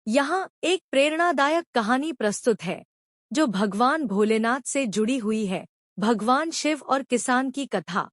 यहाँ एक प्रेरणादायक कहानी प्रस्तुत है जो भगवान भोलेनाथ से जुड़ी हुई है। भगवान शिव और किसान की कथा।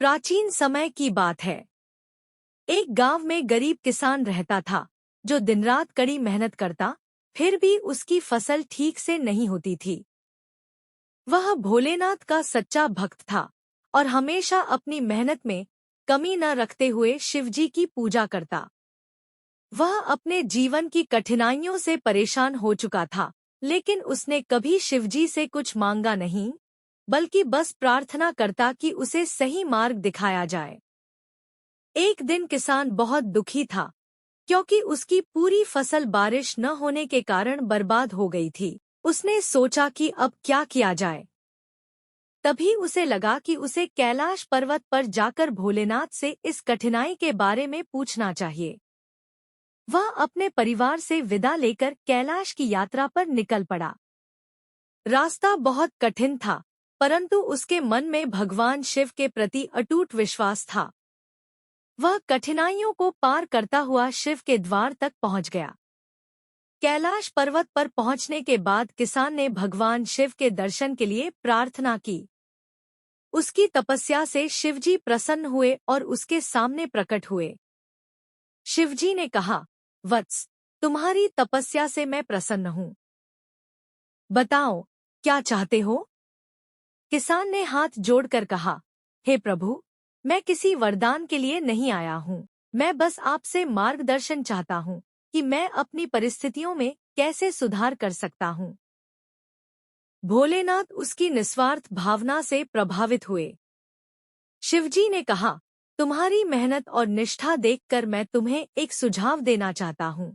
प्राचीन समय की बात है। एक गांव में गरीब किसान रहता था जो दिनरात कड़ी मेहनत करता, फिर भी उसकी फसल ठीक से नहीं होती थी। वह भोलेनाथ का सच्चा भक्त था और हमेशा अपनी मेहनत में कमी न रखते हुए शिवजी की पूजा करता। वह अपने जीवन की कठिनाइयों से परेशान हो चुका था, लेकिन उसने कभी शिवजी से कुछ मांगा नहीं, बल्कि बस प्रार्थना करता कि उसे सही मार्ग दिखाया जाए। एक दिन किसान बहुत दुखी था, क्योंकि उसकी पूरी फसल बारिश न होने के कारण बर्बाद हो गई थी। उसने सोचा कि अब क्या किया जाए। तभी उसे लगा कि उसे कैलाश पर्वत पर जाकर भोलेनाथ से इस कठिनाई के बारे में पूछना चाहिए। वह अपने परिवार से विदा लेकर कैलाश की यात्रा पर निकल पड़ा। रास्ता बहुत कठिन था, परंतु उसके मन में भगवान शिव के प्रति अटूट विश्वास था। वह कठिनाइयों को पार करता हुआ शिव के द्वार तक पहुंच गया। कैलाश पर्वत पर पहुंचने के बाद किसान ने भगवान शिव के दर्शन के लिए प्रार्थना की। उसकी तपस्या से शिवजी प्रसन्न हुए और उसके सामने प्रकट हुए। शिवजी ने कहा, वत्स, तुम्हारी तपस्या से मैं प्रसन्न हूँ। बताओ, क्या चाहते हो? किसान ने हाथ जोड़कर कहा, हे प्रभु, मैं किसी वरदान के लिए नहीं आया हूँ। मैं बस आपसे मार्गदर्शन चाहता हूँ कि मैं अपनी परिस्थितियों में कैसे सुधार कर सकता हूँ। भोलेनाथ उसकी निस्वार्थ भावना से प्रभावित हुए। शिवजी ने कहा, तुम्हारी मेहनत और निष्ठा देखकर मैं तुम्हें एक सुझाव देना चाहता हूँ।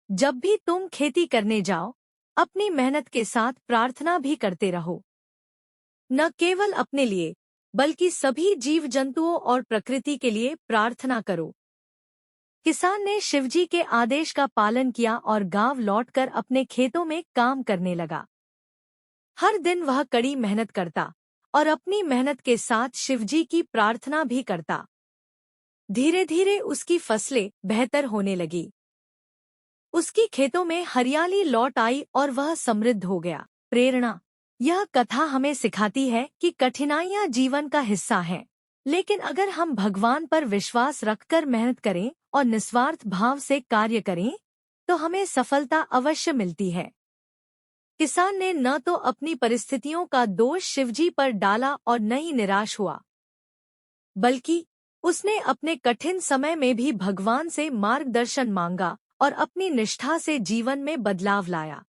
जब भी तुम खेती करने जाओ, अपनी मेहनत के साथ प्रार्थना भी करते रहो। न केवल अपने लिए, बल्कि सभी जीव जंतुओं और प्रकृति के लिए प्रार्थना करो। किसान ने शिवजी के आदेश का पालन किया और गांव लौटकर अपने खेतों में काम करने लगा। हर दिन वह कड़ी मेहनत करता और अपनी मेहनत के साथ शिवजी की प्रार्थना भी करता। धीरे धीरे उसकी फसलें बेहतर होने लगी। उसकी खेतों में हरियाली लौट आई और वह समृद्ध हो गया। प्रेरणा। यह कथा हमें सिखाती है कि कठिनाइयां जीवन का हिस्सा हैं, लेकिन अगर हम भगवान पर विश्वास रखकर मेहनत करें और निस्वार्थ भाव से कार्य करें, तो हमें सफलता अवश्य मिलती है। किसान ने न तो अपनी परिस्थितियों का दोष शिवजी पर डाला और न ही निराश हुआ, बल्कि उसने अपने कठिन समय में भी भगवान से मार्गदर्शन मांगा और अपनी निष्ठा से जीवन में बदलाव लाया।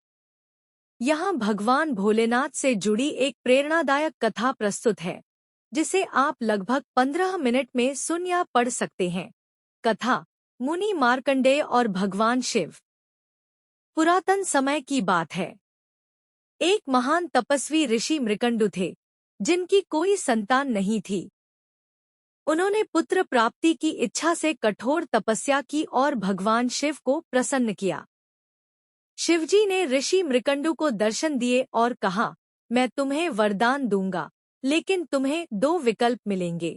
यहाँ भगवान भोलेनाथ से जुड़ी एक प्रेरणादायक कथा प्रस्तुत है, जिसे आप लगभग 15 मिनट में सुन या पढ़ सकते हैं। कथा, मुनि मार्कंडेय और भगवान शिव। पुरातन समय की बात है। एक महान तपस्वी ऋषि मृकंडु थे, जिनकी कोई संतान नहीं थी। उन्होंने पुत्र प्राप्ति की इच्छा से कठोर तपस्या की और भगवान शिव को प्रसन्न किया। शिवजी ने ऋषि मृकंडु को दर्शन दिए और कहा, मैं तुम्हें वरदान दूंगा, लेकिन तुम्हें दो विकल्प मिलेंगे।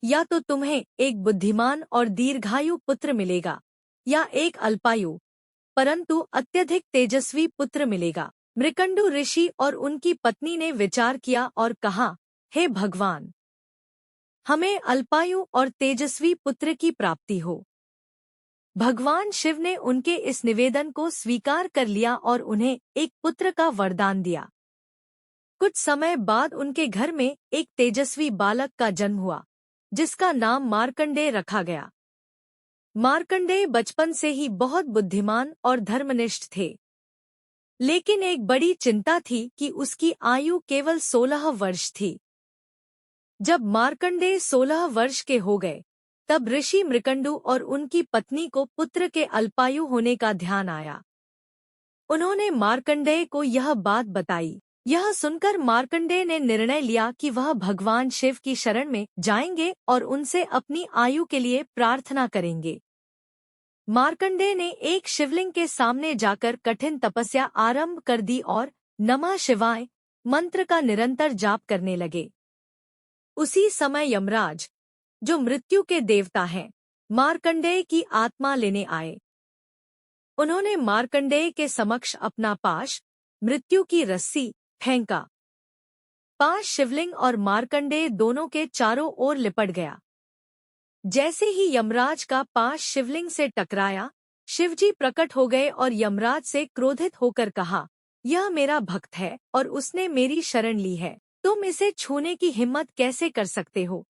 या तो तुम्हें एक बुद्धिमान और दीर्घायु पुत्र मिलेगा, या एक अल्पायु परंतु अत्यधिक तेजस्वी पुत्र मिलेगा। मृकंडु ऋषि और उनकी पत्नी ने विचार किया और कहा, हे भगवान, हमें अल्पायु और तेजस्वी पुत्र की प्राप्ति हो। भगवान शिव ने उनके इस निवेदन को स्वीकार कर लिया और उन्हें एक पुत्र का वरदान दिया। कुछ समय बाद उनके घर में एक तेजस्वी बालक का जन्म हुआ, जिसका नाम मार्कंडेय रखा गया। मार्कंडेय बचपन से ही बहुत बुद्धिमान और धर्मनिष्ठ थे, लेकिन एक बड़ी चिंता थी कि उसकी आयु केवल 16 वर्ष थी। जब मार्कंडेय 16 वर्ष के हो गए, तब ऋषि मृकंडु और उनकी पत्नी को पुत्र के अल्पायु होने का ध्यान आया। उन्होंने मार्कंडेय को यह बात बताई। यह सुनकर मार्कंडेय ने निर्णय लिया कि वह भगवान शिव की शरण में जाएंगे और उनसे अपनी आयु के लिए प्रार्थना करेंगे। मार्कंडेय ने एक शिवलिंग के सामने जाकर कठिन तपस्या आरंभ कर दी और नमः शिवाय मंत्र का निरंतर जाप करने लगे। उसी समय यमराज, जो मृत्यु के देवता हैं, मार्कंडेय की आत्मा लेने आए। उन्होंने मार्कंडेय के समक्ष अपना पाश, मृत्यु की रस्सी, फेंका। पाश शिवलिंग और मार्कंडेय दोनों के चारों ओर लिपट गया। जैसे ही यमराज का पाश शिवलिंग से टकराया, शिवजी प्रकट हो गए और यमराज से क्रोधित होकर कहा, यह मेरा भक्त है और उसने मेरी शरण ली है, तुम इसे छूने की हिम्मत कैसे कर सकते हो?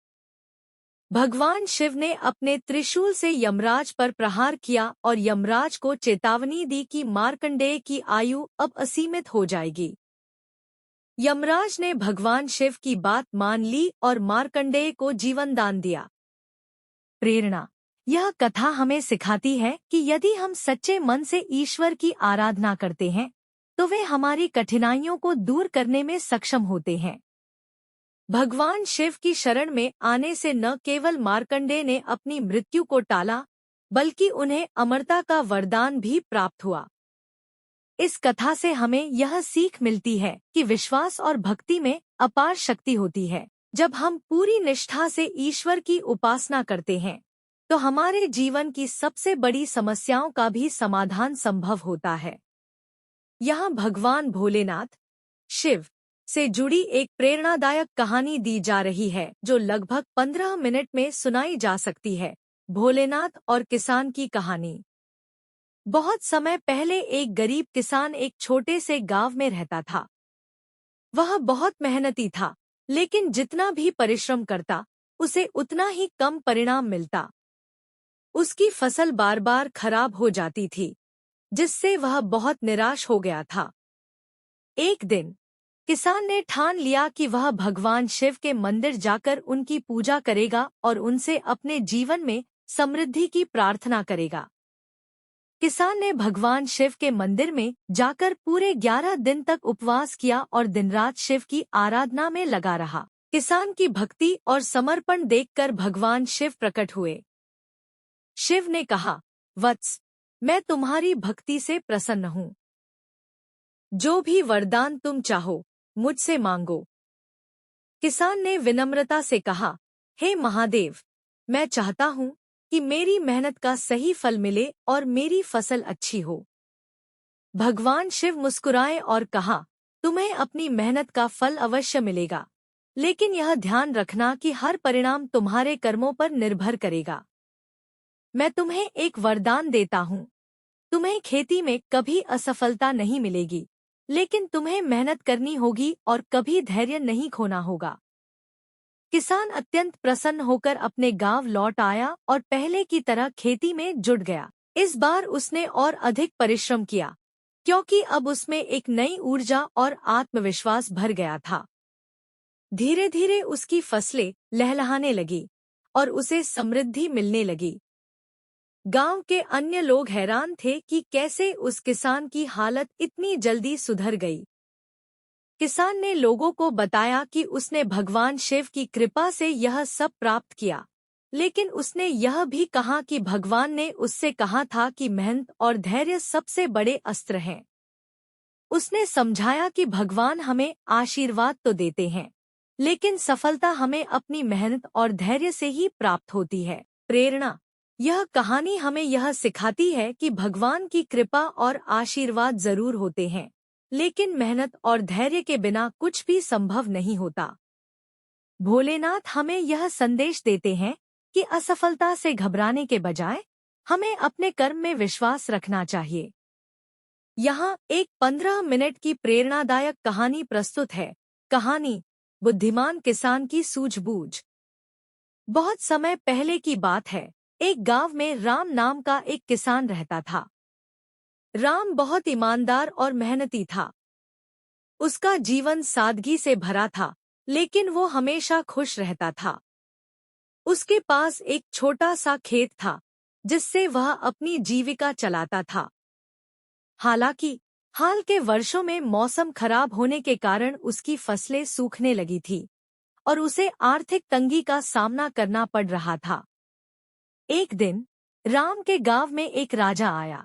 भगवान शिव ने अपने त्रिशूल से यमराज पर प्रहार किया और यमराज को चेतावनी दी कि मार्कंडेय की आयु अब असीमित हो जाएगी। यमराज ने भगवान शिव की बात मान ली और मार्कंडेय को जीवन दान दिया। प्रेरणा। यह कथा हमें सिखाती है कि यदि हम सच्चे मन से ईश्वर की आराधना करते हैं, तो वे हमारी कठिनाइयों को दूर करने में सक्षम होते हैं। भगवान शिव की शरण में आने से न केवल मार्कंडेय ने अपनी मृत्यु को टाला, बल्कि उन्हें अमरता का वरदान भी प्राप्त हुआ। इस कथा से हमें यह सीख मिलती है कि विश्वास और भक्ति में अपार शक्ति होती है। जब हम पूरी निष्ठा से ईश्वर की उपासना करते हैं, तो हमारे जीवन की सबसे बड़ी समस्याओं का भी समाधान संभव होता है। यहाँ भगवान भोलेनाथ, शिव से जुड़ी एक प्रेरणादायक कहानी दी जा रही है, जो लगभग 15 मिनट में सुनाई जा सकती है। भोलेनाथ और किसान की कहानी। बहुत समय पहले एक गरीब किसान एक छोटे से गांव में रहता था। वह बहुत मेहनती था, लेकिन जितना भी परिश्रम करता, उसे उतना ही कम परिणाम मिलता। उसकी फसल बार बार खराब हो जाती थी, जिससे वह बहुत निराश हो गया था। एक दिन किसान ने ठान लिया कि वह भगवान शिव के मंदिर जाकर उनकी पूजा करेगा और उनसे अपने जीवन में समृद्धि की प्रार्थना करेगा। किसान ने भगवान शिव के मंदिर में जाकर पूरे 11 दिन तक उपवास किया और दिन रात शिव की आराधना में लगा रहा। किसान की भक्ति और समर्पण देखकर भगवान शिव प्रकट हुए। शिव ने कहा, वत्स, मैं तुम्हारी भक्ति से प्रसन्न हूँ। जो भी वरदान तुम चाहो, मुझसे मांगो। किसान ने विनम्रता से कहा, हे महादेव, मैं चाहता हूँ कि मेरी मेहनत का सही फल मिले और मेरी फसल अच्छी हो। भगवान शिव मुस्कुराए और कहा, तुम्हें अपनी मेहनत का फल अवश्य मिलेगा, लेकिन यह ध्यान रखना कि हर परिणाम तुम्हारे कर्मों पर निर्भर करेगा। मैं तुम्हें एक वरदान देता हूँ। तुम्हें खेती में कभी असफलता नहीं मिलेगी, लेकिन तुम्हें मेहनत करनी होगी और कभी धैर्य नहीं खोना होगा। किसान अत्यंत प्रसन्न होकर अपने गांव लौट आया और पहले की तरह खेती में जुट गया। इस बार उसने और अधिक परिश्रम किया, क्योंकि अब उसमें एक नई ऊर्जा और आत्मविश्वास भर गया था। धीरे धीरे उसकी फसलें लहलहाने लगी और उसे समृद्धि मिलने लगी। गांव के अन्य लोग हैरान थे कि कैसे उस किसान की हालत इतनी जल्दी सुधर गई। किसान ने लोगों को बताया कि उसने भगवान शिव की कृपा से यह सब प्राप्त किया, लेकिन उसने यह भी कहा कि भगवान ने उससे कहा था कि मेहनत और धैर्य सबसे बड़े अस्त्र हैं। उसने समझाया कि भगवान हमें आशीर्वाद तो देते हैं, लेकिन सफलता हमें अपनी मेहनत और धैर्य से ही प्राप्त होती है। प्रेरणा। यह कहानी हमें यह सिखाती है कि भगवान की कृपा और आशीर्वाद जरूर होते हैं, लेकिन मेहनत और धैर्य के बिना कुछ भी संभव नहीं होता। भोलेनाथ हमें यह संदेश देते हैं कि असफलता से घबराने के बजाय हमें अपने कर्म में विश्वास रखना चाहिए। यहाँ एक 15 मिनट की प्रेरणादायक कहानी प्रस्तुत है। कहानी, बुद्धिमान किसान की सूझबूझ। बहुत समय पहले की बात है। एक गांव में राम नाम का एक किसान रहता था। राम बहुत ईमानदार और मेहनती था। उसका जीवन सादगी से भरा था, लेकिन वो हमेशा खुश रहता था। उसके पास एक छोटा सा खेत था, जिससे वह अपनी जीविका चलाता था। हालांकि हाल के वर्षों में मौसम खराब होने के कारण उसकी फसलें सूखने लगी थी और उसे आर्थिक तंगी का सामना करना पड़ रहा था। एक दिन राम के गांव में एक राजा आया।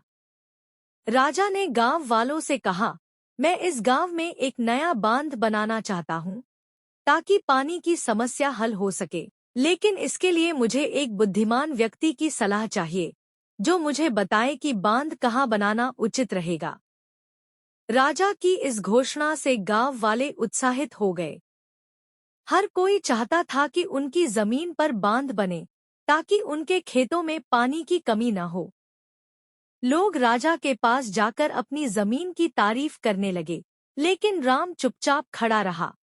राजा ने गांव वालों से कहा, मैं इस गांव में एक नया बांध बनाना चाहता हूँ, ताकि पानी की समस्या हल हो सके। लेकिन इसके लिए मुझे एक बुद्धिमान व्यक्ति की सलाह चाहिए, जो मुझे बताए कि बांध कहाँ बनाना उचित रहेगा। राजा की इस घोषणा से गांव वाले उत्साहित हो गए। हर कोई चाहता था कि उनकी जमीन पर बांध बने, ताकि उनके खेतों में पानी की कमी न हो। लोग राजा के पास जाकर अपनी जमीन की तारीफ करने लगे, लेकिन राम चुपचाप खड़ा रहा।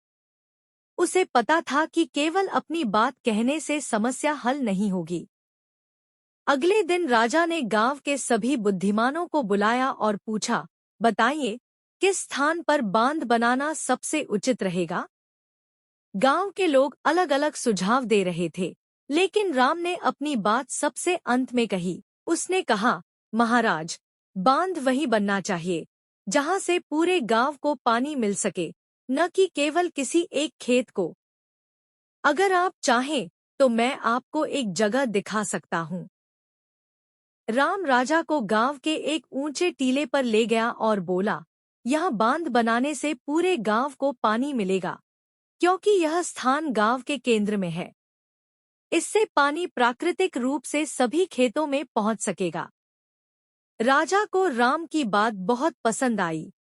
उसे पता था कि केवल अपनी बात कहने से समस्या हल नहीं होगी। अगले दिन राजा ने गांव के सभी बुद्धिमानों को बुलाया और पूछा, बताइए, किस स्थान पर बांध बनाना सबसे उचित रहेगा? गांव के लोग अलग अलग सुझाव दे रहे थे, लेकिन राम ने अपनी बात सबसे अंत में कही। उसने कहा, महाराज, बांध वही बनना चाहिए जहां से पूरे गांव को पानी मिल सके, न कि केवल किसी एक खेत को। अगर आप चाहें तो मैं आपको एक जगह दिखा सकता हूं। राम राजा को गांव के एक ऊंचे टीले पर ले गया और बोला, यह बांध बनाने से पूरे गांव को पानी मिलेगा, क्योंकि यह स्थान गांव के केंद्र में है। इससे पानी प्राकृतिक रूप से सभी खेतों में पहुंच सकेगा। राजा को राम की बात बहुत पसंद आई।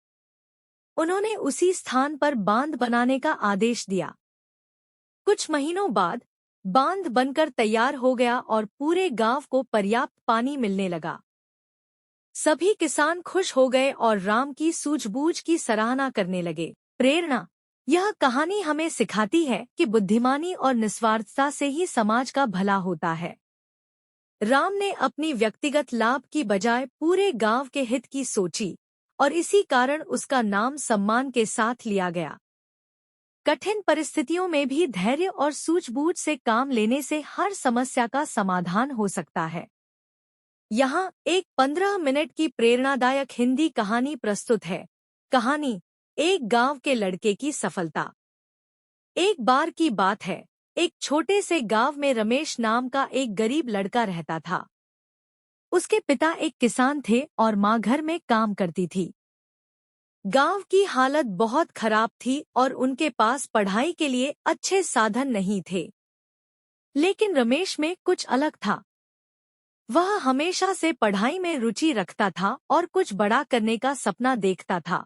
उन्होंने उसी स्थान पर बांध बनाने का आदेश दिया। कुछ महीनों बाद बांध बनकर तैयार हो गया और पूरे गांव को पर्याप्त पानी मिलने लगा। सभी किसान खुश हो गए और राम की सूझबूझ की सराहना करने लगे। प्रेरणा: यह कहानी हमें सिखाती है कि बुद्धिमानी और निस्वार्थता से ही समाज का भला होता है। राम ने अपनी व्यक्तिगत लाभ की बजाय पूरे गांव के हित की सोची, और इसी कारण उसका नाम सम्मान के साथ लिया गया। कठिन परिस्थितियों में भी धैर्य और सूझबूझ से काम लेने से हर समस्या का समाधान हो सकता है। यहाँ एक 15 मिनट की प्रेरणादायक हिंदी कहानी प्रस्तुत है। कहानी: एक गांव के लड़के की सफलता। एक बार की बात है, एक छोटे से गांव में रमेश नाम का एक गरीब लड़का रहता था। उसके पिता एक किसान थे और माँ घर में काम करती थी। गांव की हालत बहुत खराब थी और उनके पास पढ़ाई के लिए अच्छे साधन नहीं थे। लेकिन रमेश में कुछ अलग था। वह हमेशा से पढ़ाई में रुचि रखता था और कुछ बड़ा करने का सपना देखता था।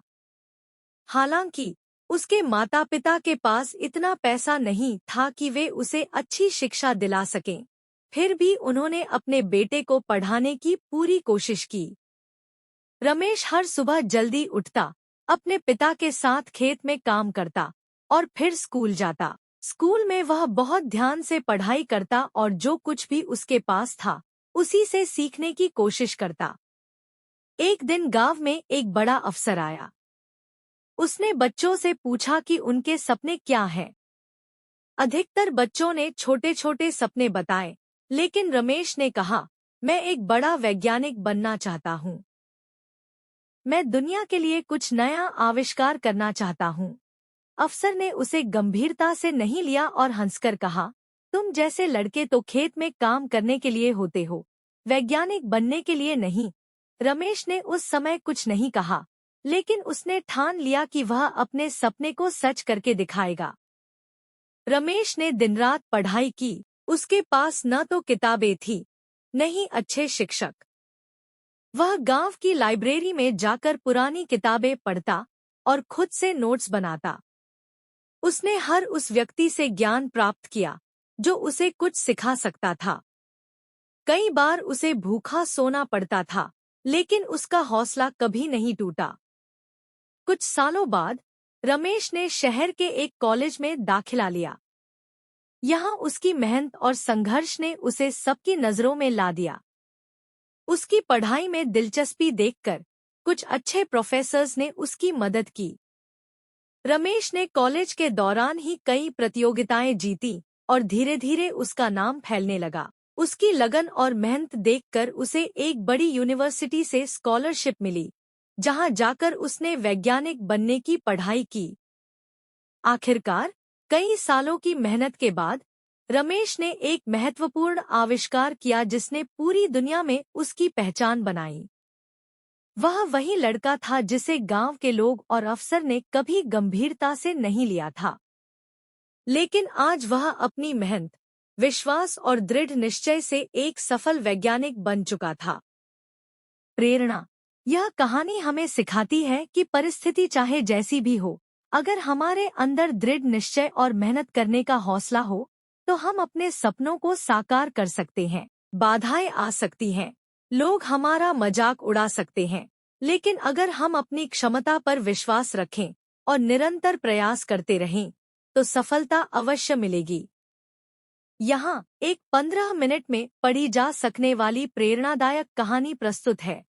हालांकि उसके माता पिता के पास इतना पैसा नहीं था कि वे उसे अच्छी शिक्षा दिला सकें। फिर भी उन्होंने अपने बेटे को पढ़ाने की पूरी कोशिश की। रमेश हर सुबह जल्दी उठता, अपने पिता के साथ खेत में काम करता और फिर स्कूल जाता। स्कूल में वह बहुत ध्यान से पढ़ाई करता और जो कुछ भी उसके पास था, उसी से सीखने की कोशिश करता। एक दिन गांव में एक बड़ा अफसर आया। उसने बच्चों से पूछा कि उनके सपने क्या हैं। अधिकतर बच्चों ने छोटे छोटे सपने बताए, लेकिन रमेश ने कहा, मैं एक बड़ा वैज्ञानिक बनना चाहता हूँ। मैं दुनिया के लिए कुछ नया आविष्कार करना चाहता हूँ। अफसर ने उसे गंभीरता से नहीं लिया और हंसकर कहा, तुम जैसे लड़के तो खेत में काम करने के लिए होते हो, वैज्ञानिक बनने के लिए नहीं। रमेश ने उस समय कुछ नहीं कहा, लेकिन उसने ठान लिया कि वह अपने सपने को सच करके दिखाएगा। रमेश ने दिन रात पढ़ाई की। उसके पास न तो किताबें थी, न ही अच्छे शिक्षक। वह गांव की लाइब्रेरी में जाकर पुरानी किताबें पढ़ता और खुद से नोट्स बनाता। उसने हर उस व्यक्ति से ज्ञान प्राप्त किया जो उसे कुछ सिखा सकता था। कई बार उसे भूखा सोना पड़ता था, लेकिन उसका हौसला कभी नहीं टूटा। कुछ सालों बाद रमेश ने शहर के एक कॉलेज में दाखिला लिया। यहाँ उसकी मेहनत और संघर्ष ने उसे सबकी नजरों में ला दिया। उसकी पढ़ाई में दिलचस्पी देखकर कुछ अच्छे प्रोफेसर्स ने उसकी मदद की। रमेश ने कॉलेज के दौरान ही कई प्रतियोगिताएं जीती और धीरे धीरे उसका नाम फैलने लगा। उसकी लगन और मेहनत देखकर उसे एक बड़ी यूनिवर्सिटी से स्कॉलरशिप मिली, जहां जाकर उसने वैज्ञानिक बनने की पढ़ाई की। आखिरकार कई सालों की मेहनत के बाद रमेश ने एक महत्वपूर्ण आविष्कार किया जिसने पूरी दुनिया में उसकी पहचान बनाई। वह वही लड़का था जिसे गांव के लोग और अफसर ने कभी गंभीरता से नहीं लिया था। लेकिन आज वह अपनी मेहनत विश्वास और दृढ़ निश्चय से एक सफल वैज्ञानिक बन चुका था। प्रेरणा। यह कहानी हमें सिखाती है कि परिस्थिति चाहे जैसी भी हो, अगर हमारे अंदर दृढ़ निश्चय और मेहनत करने का हौसला हो, तो हम अपने सपनों को साकार कर सकते हैं। बाधाएं आ सकती हैं, लोग हमारा मजाक उड़ा सकते हैं, लेकिन अगर हम अपनी क्षमता पर विश्वास रखें और निरंतर प्रयास करते रहें, तो सफलता अवश्य मिलेगी। यहाँ एक 15 मिनट में पढ़ी जा सकने वाली प्रेरणादायक कहानी प्रस्तुत है।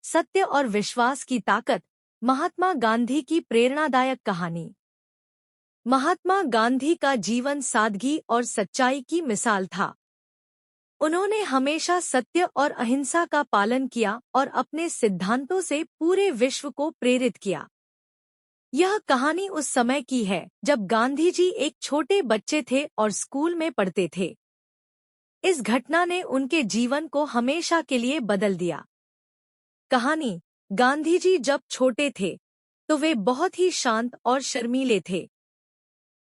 सत्य और विश्वास की ताकत। महात्मा गांधी की प्रेरणादायक कहानी। महात्मा गांधी का जीवन सादगी और सच्चाई की मिसाल था। उन्होंने हमेशा सत्य और अहिंसा का पालन किया और अपने सिद्धांतों से पूरे विश्व को प्रेरित किया। यह कहानी उस समय की है जब गांधी जी एक छोटे बच्चे थे और स्कूल में पढ़ते थे। इस घटना ने उनके जीवन को हमेशा के लिए बदल दिया। कहानी। गांधी जी जब छोटे थे तो वे बहुत ही शांत और शर्मीले थे।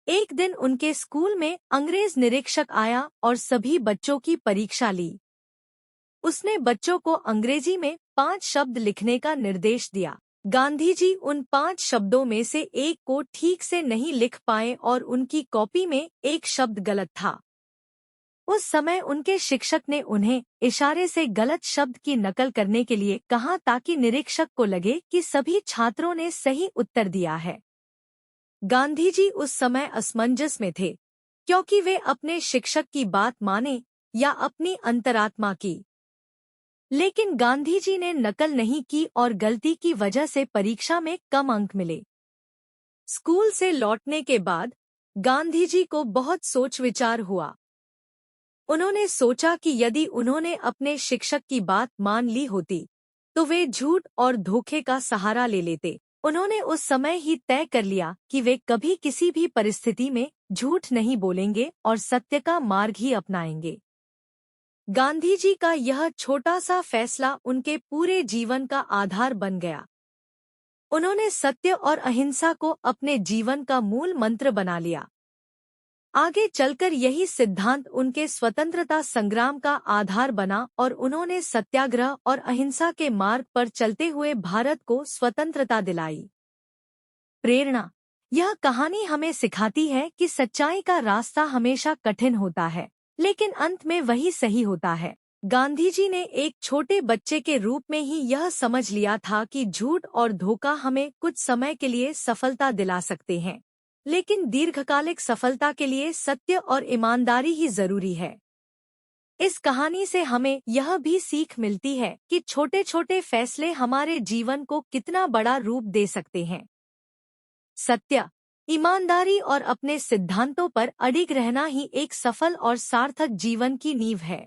एक दिन उनके स्कूल में अंग्रेज निरीक्षक आया और सभी बच्चों की परीक्षा ली। उसने बच्चों को अंग्रेजी में 5 शब्द लिखने का निर्देश दिया। गांधी जी उन 5 शब्दों में से एक को ठीक से नहीं लिख पाए और उनकी कॉपी में एक शब्द गलत था। उस समय उनके शिक्षक ने उन्हें इशारे से गलत शब्द की नकल करने के लिए कहा ताकि निरीक्षक को लगे कि सभी छात्रों ने सही उत्तर दिया है। गांधी जी उस समय असमंजस में थे, क्योंकि वे अपने शिक्षक की बात माने या अपनी अंतरात्मा की। लेकिन गांधी जी ने नकल नहीं की और गलती की वजह से परीक्षा में कम अंक मिले। स्कूल से लौटने के बाद गांधी जी को बहुत सोच विचार हुआ। उन्होंने सोचा कि यदि उन्होंने अपने शिक्षक की बात मान ली होती, तो वे झूठ और धोखे का सहारा ले लेते। उन्होंने उस समय ही तय कर लिया कि वे कभी किसी भी परिस्थिति में झूठ नहीं बोलेंगे और सत्य का मार्ग ही अपनाएंगे। गांधी जी का यह छोटा सा फैसला उनके पूरे जीवन का आधार बन गया। उन्होंने सत्य और अहिंसा को अपने जीवन का मूल मंत्र बना लिया। आगे चलकर यही सिद्धांत उनके स्वतंत्रता संग्राम का आधार बना और उन्होंने सत्याग्रह और अहिंसा के मार्ग पर चलते हुए भारत को स्वतंत्रता दिलाई। प्रेरणा। यह कहानी हमें सिखाती है कि सच्चाई का रास्ता हमेशा कठिन होता है, लेकिन अंत में वही सही होता है। गांधी जी ने एक छोटे बच्चे के रूप में ही यह समझ लिया था कि झूठ और धोखा हमें कुछ समय के लिए सफलता दिला सकते हैं, लेकिन दीर्घकालिक सफलता के लिए सत्य और ईमानदारी ही जरूरी है। इस कहानी से हमें यह भी सीख मिलती है कि छोटे छोटे फैसले हमारे जीवन को कितना बड़ा रूप दे सकते हैं। सत्य, ईमानदारी और अपने सिद्धांतों पर अडिग रहना ही एक सफल और सार्थक जीवन की नींव है।